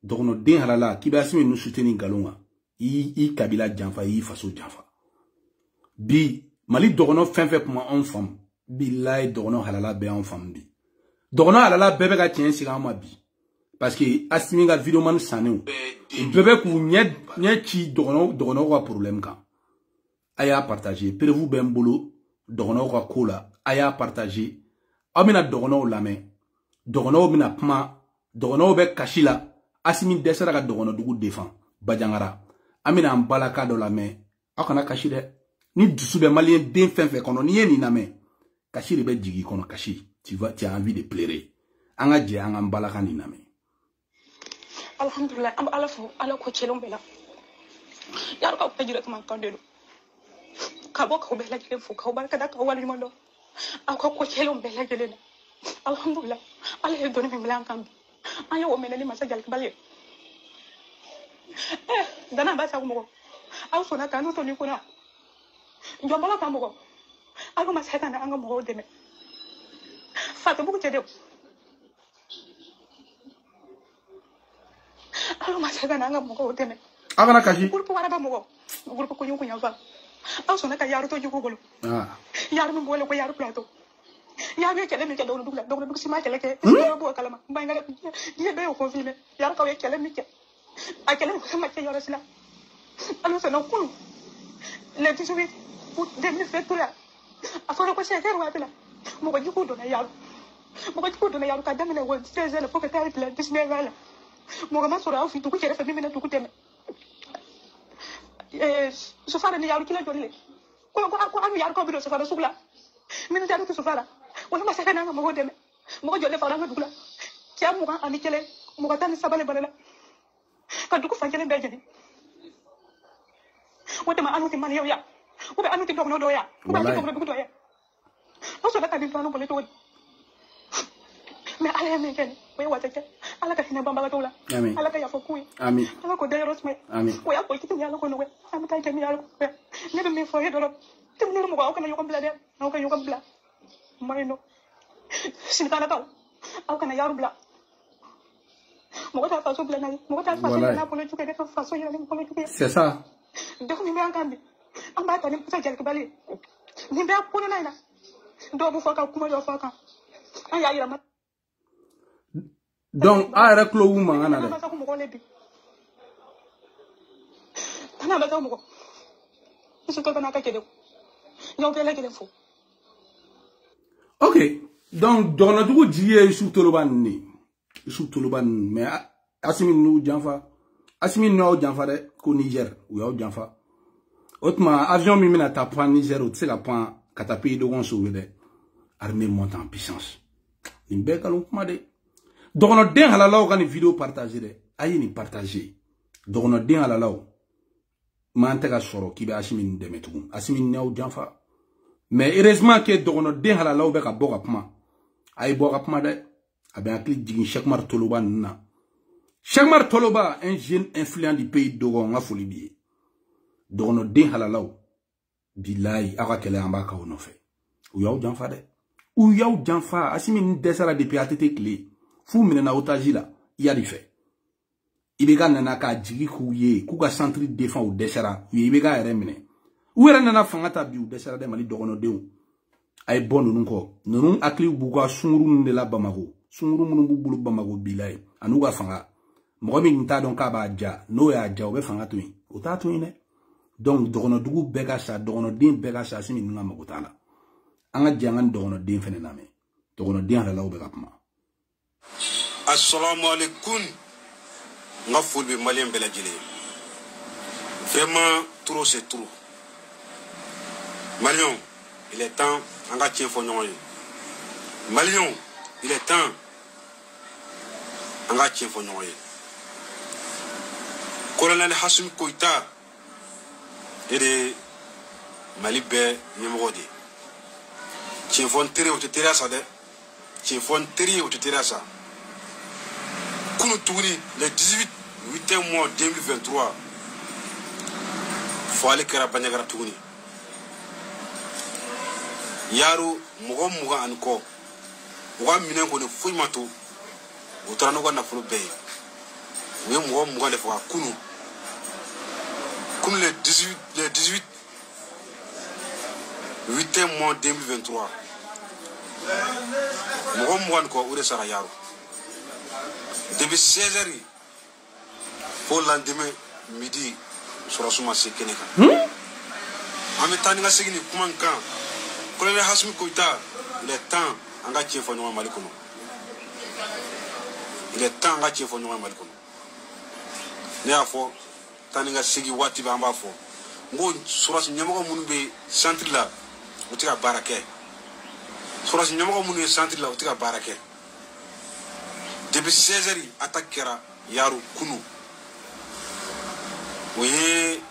dogono den halala, ki be Hashimi ni souteni galon atu. I kabila janfa, I faso janfa. Bi, Mali dogono fenfe kuma on fam. Billahi dogono halala be on fam bi. Dogono halala bebe ga tien siga ma bi. Parce que Hashimi ga vidéo man sané. Bébé kou nye chi dogono wa problème kan. Aya partager. Pere vous ben bolo dogono wa kola. Aya partager. Amina dogono lame. Dogono mina pma. Dogono be kashila. Hashimi desera ga dogono dugu défend. Bajangara. Amina ambalaka do lame. Akana kashide. Ni dusube malien den fenfe kono ni yeni name. Kashiri be jigi kono kashi. Tu as envie de pleurer. Anga je anga ambalaka ni name. alhamdulillah am ala fu ala ko celom bela yaro ka pejira man kandelo ka bo ko bela jele fu ka barka da ka wali mondo ako ko celom bela jele alhamdulillah ala he doni mi lan kam ayo o menani masa jal balye dana ba sa mo aw sona kanu to ni kuna njombala ka mo ago masaka na anga mo deme fatu bu ko alu masaka na anga mo deme agana kashi groupe wara ba mo groupe ko ñu ko ñafa aw sona ka yaru to jugo golo yaru mo wala ko yaru plateau yaru kele mi ke do dug si ma kele ke bo kala ma mbay nga di be ko filmé yaru ka we kele mi ke a kele ko ma ke yaru sila alu sona ko le 18 pour 2023 afara ko se fer watila mo ko jugo do na yaru ka damene wo 16 la foka tari la 19 la mo ga masura au fitu ko cere fa mi mena tuku teme so fara ni yaru kila jolle ko anu yaru ko bido so fara sugla min jaru ko so fara wala ma saka na mo deme mo ko jolle fara nga dugla ci am mo ga ani kele mo ga tan sabale balala ka duku fa kele bejeni wote ma anu ti man yow ya ko be anu ti dog no do ya ko ba ti dog no do ya o so da ka din to no bole to mais ala ya meken way wata ke ala ka hina bamba tola ala ka ya fokui amin ala ko dayro sme amin ko ya ko kitin ya ko no we am tay tan ya ko ne be mi fo he do tim nur mo ko kana yo ko bla de no ko yo ko bla marino sin kana taw aw kana yaru bla mo ko ta fa so bla na mo ko ta fa so na ko le tuke de fa so ya ko le tuke c'est ça donc ni be an kambi am ba ta ni sa jel ko bali ni be ko na na do bu foka kuma do foka an ya ira mat donc a yɛrɛ tulo wu mankan na dɛ ok donc dɔgɔnɔdugu jigi ye Yusu Toloba nin de Yusu Toloba nin mais Asimi n'u janfa Asimi n'aw janfa dɛ ko Niger u y'aw janfa o tuma avion min bɛna taa pan Niger o tɛ se ka pan ka taa pays dɔgɔn sauver dɛ armée monte en puissance nin bɛɛ kalon kuma de dogono den halalaw ka ni vidéo partager de ayi ni partager dogono den halalaw man tɛ ka sɔrɔ k'i bɛ Asimi ni dɛmɛ tugun Asimi n'aw janfa mais heureusement que dogono den halalaw bɛ ka bɔ ka kuma a ye bɔ ka kuma dɛ a bɛ hakili jigin Cheikh Mar Toloba ninnu na Cheikh Mar Toloba un jeune influent du pays dogon ka foli bi ye dogono den halalaw bilayi aw ka kɛlɛ an b'a k'aw nɔfɛ u y'aw janfa dɛ u y'aw janfa Asimi ni dɛsɛra depuis a tɛ tile fu minɛna otage la yari fɛ i bɛ ka nana k'a jigi k'u ye k'u ka centre défense u dɛsɛra u ye i bɛ ka yɛrɛ minɛ u yɛrɛ nana fanga ta bi u dɛsɛra dɛ Mali dɔgɔnɔdenw a ye bɔ ninnu kɔ ninnu hakili b'u ka sunguru ninnu de la Bamako sunguru minnu b'u bolo Bamako bila ye an'u ka fanga mɔgɔ min t'a dɔn k'a b'a ja n'o y'a ja o bɛ fanga to yen o t'a to yen dɛ donc dɔgɔnɔdugu bɛɛ ka sa dɔgɔnɔden bɛɛ ka sa Asimi ninnu ka mago t'a la an ka jɛ an ka dɔgɔnɔden fɛnɛ lamɛn dɔgɔnɔden halalaw bɛ ka kuma. Assalamu alaikum. Nga foli be malien bela jele. Vraiment trop c'est trop. Malion, il est temps anga tien fo ñoy. Malion, il est temps anga tien fo ñoy. Colonel Hassim Koita et de Malibe Nyemrodi. Tien fo tere o tere sa de. Tien fo tere o tere sa. Le 18 mois 2023, il faut aller à Banyagara Touni. Yaro, Mogo Moga Anko, Moga Minengo de Fuimato, ou Tranoga Nafro Bay. Oui, Moga Moga de Foua Kunu. Kunu le 18 mois 2023. Moga Moga Anko, ou de Sarayaro. Depuis 16h, pour le lendemain, midi, sur la somme à Keneka. En même temps, nous avons dit comment quand, colonel Hassim Koita, il est temps, on a tué Fonoma Malikono. Il est temps, on a tué Fonoma Malikono. Nous avons dit, nous avons dit, Wati Bambafo. Nous avons dit, nous avons dit, centre là, où tu as baraqué. Nous avons dit, nous avons dit, centre là, où tu as baraqué. Depuis 16h, attaque yaru kunu oye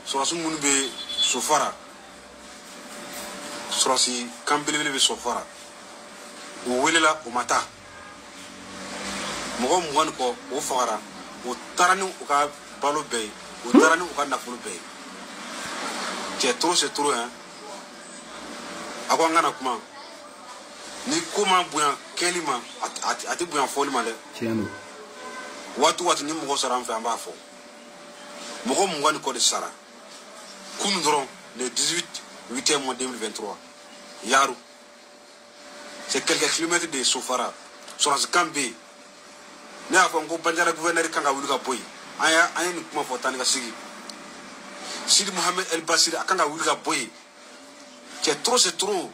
surasi mun be sofara surasi kambele be sofara o welela o mata mogo mwan ko o fara o tarani o ka balo be o tarani o ka nafulu be c'est trop hein ako ngana kuma ni kuma buya kelima ati buya folima le tiano watu ni mogo sara mfa amba fo mogo mwan ko de sara kunu doron le 8 mois 2023 yaru c'est quelques kilomètres de Sofara sur ce cambi ne a ko banjara gouverneur kanga wuluka boy aya ni kuma fo tani ka sigi Sidi Mohamed El Basir akanga wuluka boy c'est trop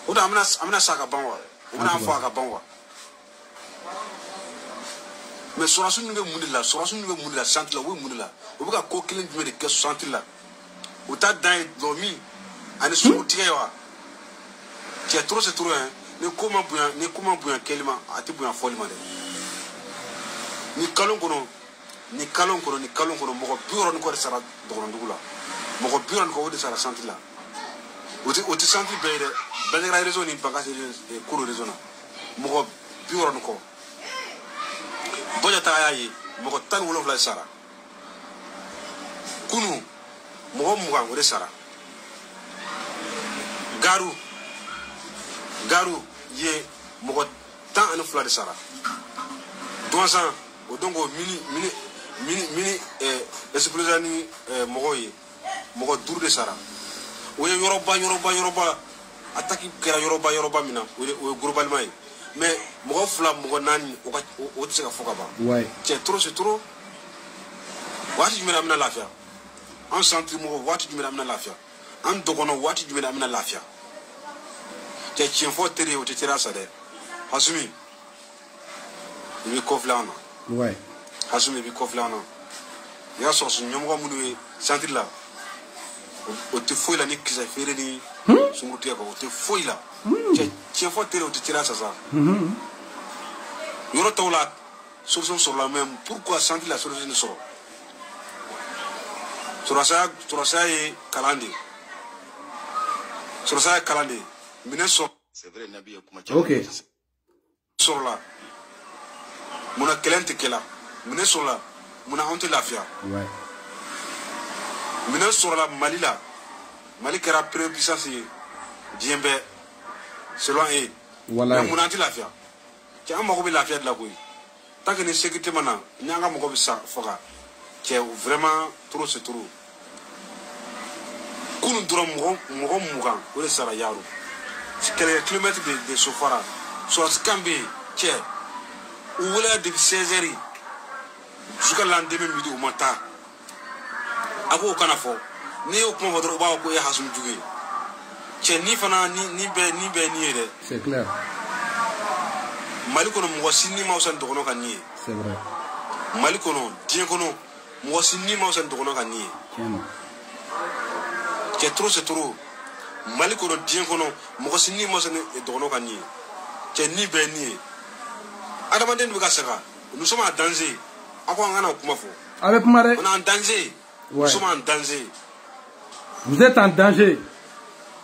oda amna saka banwa amna fo aka banwa mais surasu nge mundila santila we mundila o buka ko kilin dum de ke santila o ta dan domi ani su tiyewa c'est trop hein ne comment buya kelima ati buya folima de ni kalon kono mogo bioro ni ko de sara dogon dugula mogo bioro ni ko de sara santila o ti santi be de banira réseau ni bagage de kuro réseau na mogo bioro ni ko boja ta yayi mogo tan wolof la sara kunu mogo muga o de sara garu ye mogo tan anu fula de sara 2 ans o dongo mini explosani mogo ye mogo dur de sara o ye yoruba ataki kera yoruba mina o global mai mais mogo fula mogo nani o tseka foka ba ouais c'est trop wati jumena amna lafia en centre mogo wati jumena amna lafia en dogono wati jumena amna lafia te chien fo tere o te tera sa de hasumi mi koflana ouais hasumi bi koflana ya so so nyomo mu centre la o te foi la ni kisa fere ni sumuti ko o te foi la te chien fo tere o te tera sa yoro tawla solution sur la même pourquoi centre la solution sur Surasa et Kalandi. Surasa et Kalandi. C'est vrai, Nabi. Ok. Sur là. Mon kelente kela. Mine sur là. Mon honte lafia. Ouais. Mine sur là Malila. Mali kera prépuissance Djembe. Selon et. Voilà. Mon anti lafia. Qui a moko bi lafia de la boui. Tant que ni sécurité mana, nyanga moko bi sa foga. Qui est vraiment trop. Kunu dron mogo mugan o de sara yaro quelques kilomètres de Sofara sur ce cambi tché ou wala de 16h jusqu'à l'endemain midi au matin ako kana fo ni o ko vodro ba ko ya hasum juge tché ni fana ni be ni de c'est clair mali kono mo sinni ma usan dogono kan ni c'est vrai mali kono tie kono mo sinni ma usan dogono kan ni tiano c'est trop mali kono dien kono mo sinni mo sene dogono kan ni c'est ni be ni adamaden bi ka saka nous sommes en danger ako ngana kuma fo avec Mare on est en danger ouais. Nous sommes en danger vous êtes en danger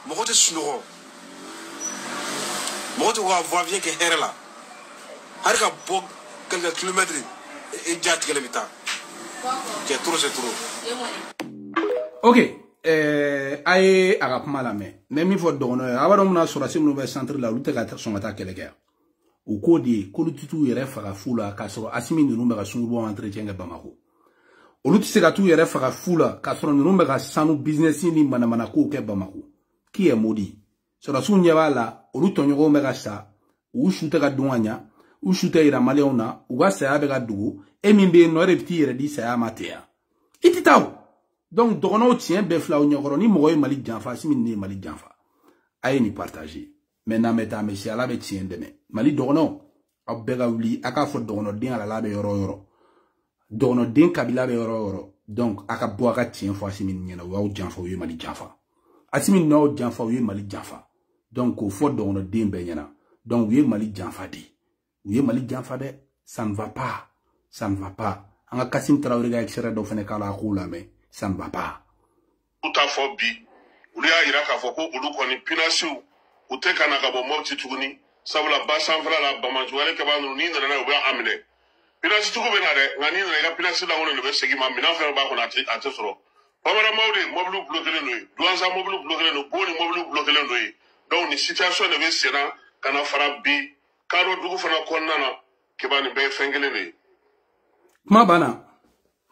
mo ko te suno mo to wa voir bien que herla har ka bo quelques kilomètres et jat kilomètres c'est trop ok aye aga kuma la mais mi fo dogono abado muna surasi munu be centre la lute ka sonata kelege o ko di ko lututu yere faga fula ka so asimi nunu be ka sungubo entretien ga Bamako o lutu se ka tu yere faga fula ka so nunu be ka sanu business ni mana ko ke Bamako qui est maudit surasu nyeba la o lutu nyogo be ka sa o shute ka dunwanya o shute ira maleona o ga sa be ka dugu e min be no repti yere di sa matea ititaw donc dogono tien be fla o nyogoro ni mogoy mali janfa simi ni mali janfa ay ni partager maintenant meta mesi ala be tien deme mali dogono abega wuli aka fo dogono din ala la be yoro dogono din kabila be yoro donc aka bo aka tien fo simi ni na wa janfa o mali janfa asimi no janfa o mali janfa donc o fo dogono din be nyana donc o mali janfa di o mali janfa de ça ne va pas Ça ne va pas. On a Kassim Traoré qui a extrait de Fenekala Roula, mais ça ne va pas. Tout à fait, bi. Ou ya iraka foko ulu koni pinasiu. Ou te kanaka bo mobti tuguni. Sabula basan fala la bamanju wale ke banu ni na uba amine. Pinasi tugu benare ngani na ga pinasi la ngone be segi ma mina fa ba ko na ate soro. Bamara mawde moblu bloquer no yi. Douanza moblu bloquer no boni moblu bloquer no yi. Donc ni situation ne be sena kana fara bi karo dugu fana konnana ke bani be fengele no yi. Ma bana.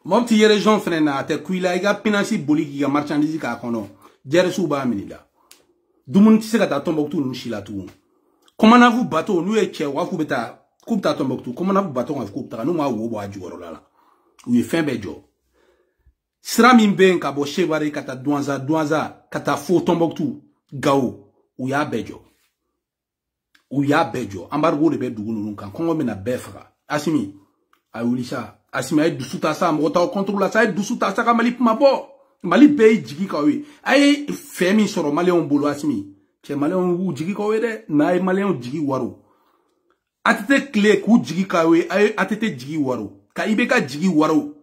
Mobti yere jon frena ate kuila iga pinasi boli ki ga marchandise ka kono. Jere suba aminila. Dumun tise ka ta Tombouctou nushila tu. Comment n'avez-vous bateau nous et Tchèque ou beta coupe ta Tombouctou comment n'avez-vous bateau en coupe ta nous ma ou bois du là ou il fait bejo sera mimben ka bo chevare kata douanza kata fo Tombouctou gao ou ya bejo embargo de be dugu nunu kan kongo mena befra asimi awulisa asimi ay dusuta sa mo ta contrôle sa ay dusuta sa ka mali mabo mali be jigi ka wi ay femi soro mali on bolo asimi che maléon wu jigi ko wede na maléon jigi waro atete clé ku jigi kawe ay atete jigi waro ka ibeka jigi waro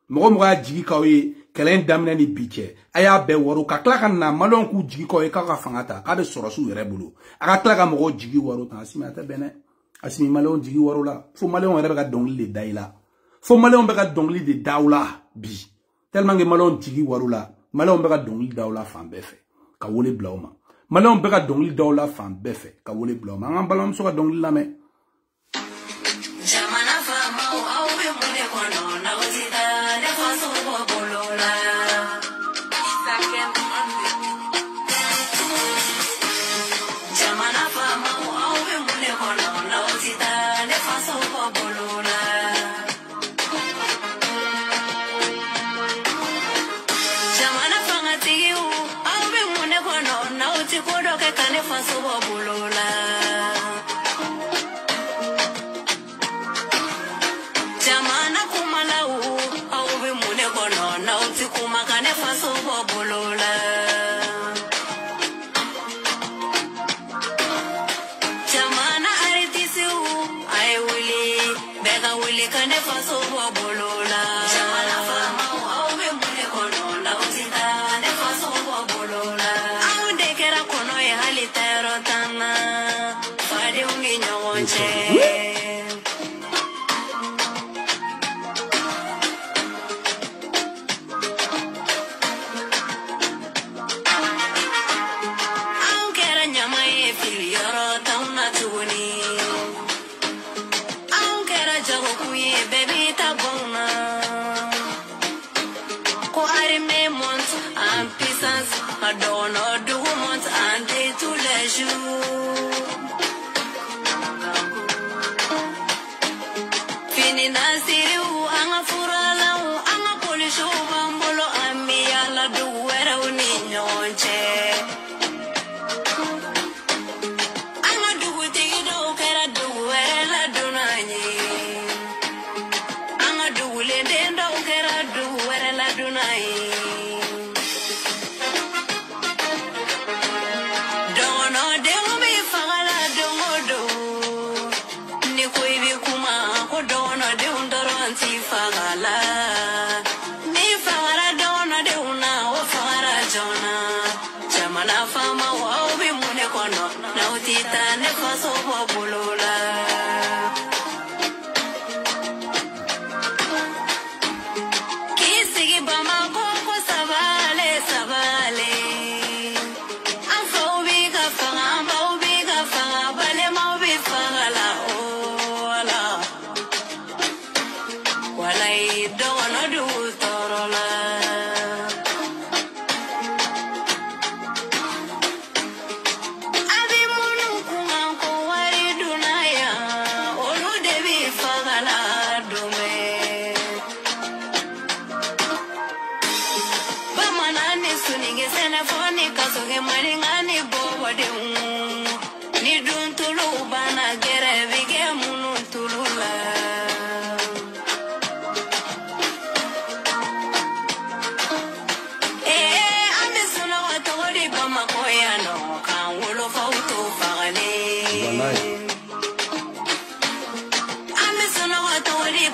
mo jigi kawe kelen damna ni biche aya be waro ka klaka na maléon ku jigi ko e ka fangata ka be soro su yere bulu aka klaka mo jigi waro ta asimi ata bene asimi maléon jigi waro la fo maléon rebe ka dongli de daila fo maléon be ka dongli de daula bi tellement que maléon jigi waro la maléon be ka dongli daula fambe fe ka wole blauma Malon beka dongli daula fan befe ka wole blo ma ngam balam so ka dongli la me jamana fa ma au be mune kono na wazida le faso bo bolola jamana fa ma au be mune kono na wazida le faso bo bolola jamana fa ngati au be mune kono na kodo ke kane faso bo bolola jamana kumala au be mune kono na uti kuma kane faso bo bolola jamana aritisi ai wili bega wili kane faso bo bolola jamana fama au be mune kono na uti kane faso bo bolola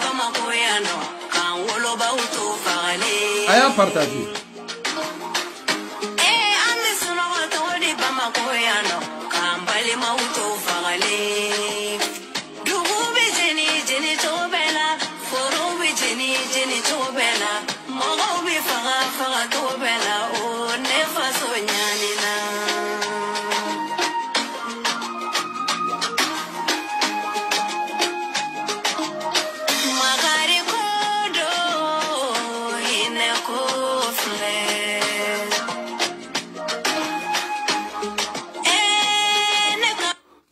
I'm Aya partager.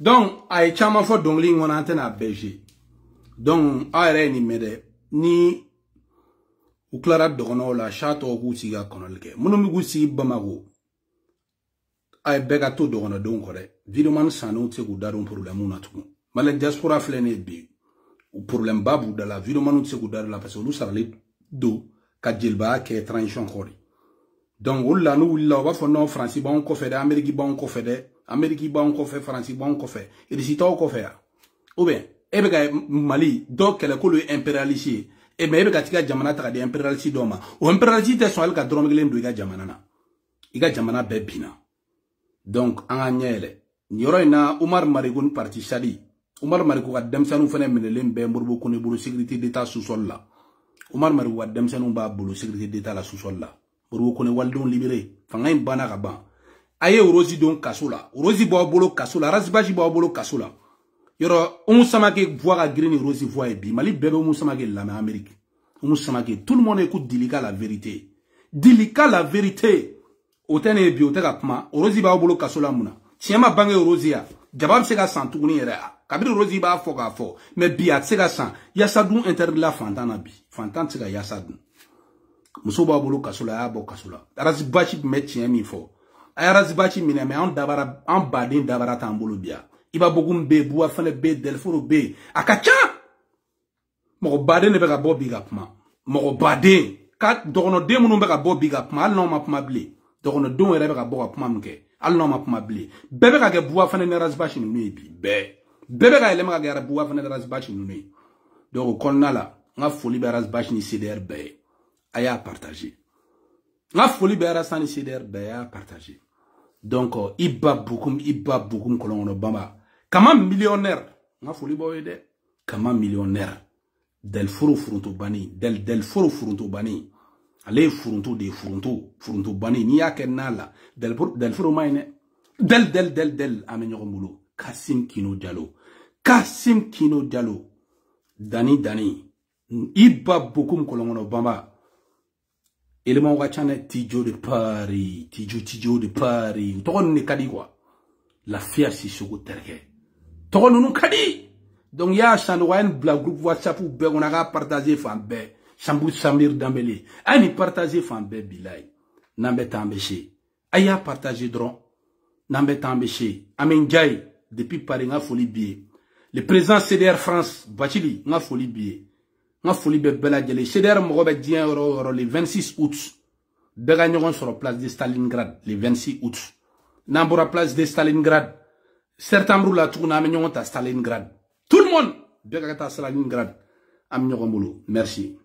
Donc, ay chama fo dongli ngona antena BG. Donc, ayre ni mede ni uklara dogono la chato ku siga konolke. Munu mi gu si bamago. Ay bega to dogono don kore. Video man sanu tse ku darun problème na tuku. Mala diaspora flene bi. Ou problème babu da la video man tse ku dar la parce que lu sarale do ka jelba ke transition khori. Donc, ulla nu ulla wa fo no France bon ko fede Amérique bon ko fede. Amérique ba on fait France ba on fait et les citoyens ko fait ou bien e be ga Mali donc kele ko le impérialiste e me be ga tika jamana ta ga impérialiste do ma o impérialiste so al ka drom gelen do ga jamana na iga jamana be bina donc an nyele nyoro ina Umar Marigun parti Chadi Umar Marigun ga demsanu fene menelen be mburbo ko ne bulu sécurité d'état sous sol la Umar Marigun ga demsanu ba bulu sécurité d'état la sous sol la mburbo ko ne waldon libéré fa ngay bana ga ban aye Rosi don kasula Rosi bo bolo kasula Razbaji bo bolo kasula yoro on samake voir à green Rosi voix bi Mali bébé on samake la mais Amérique on samake tout le monde écoute Dilika la vérité otene bi oteka pma Rosi ba bolo kasula muna tiema bange Rosi ya jabab se ga santuguni era kabiri Rosi ba fo ka fo mais bi at se ga san yasadun inter la fantana bi fantan se ga yasadun muso ba bolo kasula ya bo kasula Razbaji met tiemi fo Razbachi mine me an dabara an badin dabara tambolo bia iba bogum be buwa fane be delforo be akacha mo badin ne be ga bo big up ma mo badin ka dogono de munu be ga bo big up ma al no ma pma bli dogono don ere be ga bo pma mke al no ma pma bli bebe ga ge buwa fane ne Razbachi nu bi bebe ga ele ma ga buwa fane Razbachi nu ne donc konnala nga foli be Razbachi ni CDR be aya partager nga foli be Razbachi ni CDR be aya partager. Donc, iba beaucoup kolongo bamba. Kama millionnaire, nga foli boyede. Kama millionnaire. Del furu furunto bani, del furu furunto bani. Ale furunto de furunto bani ni yake nala. Del furu maine. Del amenyo mulu. Kassim Kino Diallo. Dani. Iba beaucoup kolongo bamba. Élément wachane Tidjo de Paris, Tidjo de Paris. Toron ne kadi quoi. La fia si soko terke. Toron nous kadi. Donc ya chanouane bla groupe WhatsApp ou be on a partager fambe. Chambou Samir Dambélé. Ani partager fambe bilay. Nambe tambéché. Aya partager dron. Nambe tambéché. Amen Jai depuis Paris nga folie bié. Le président CDR France Bachili nga folie bié. Nga foli be bela jele CDR mo be dien ro le 26 août bega ñogon sur place de Stalingrad le 26 août nambura place de Stalingrad septembre la tout na me ñogon ta Stalingrad tout le monde bega ta Stalingrad am ñogon bulu merci.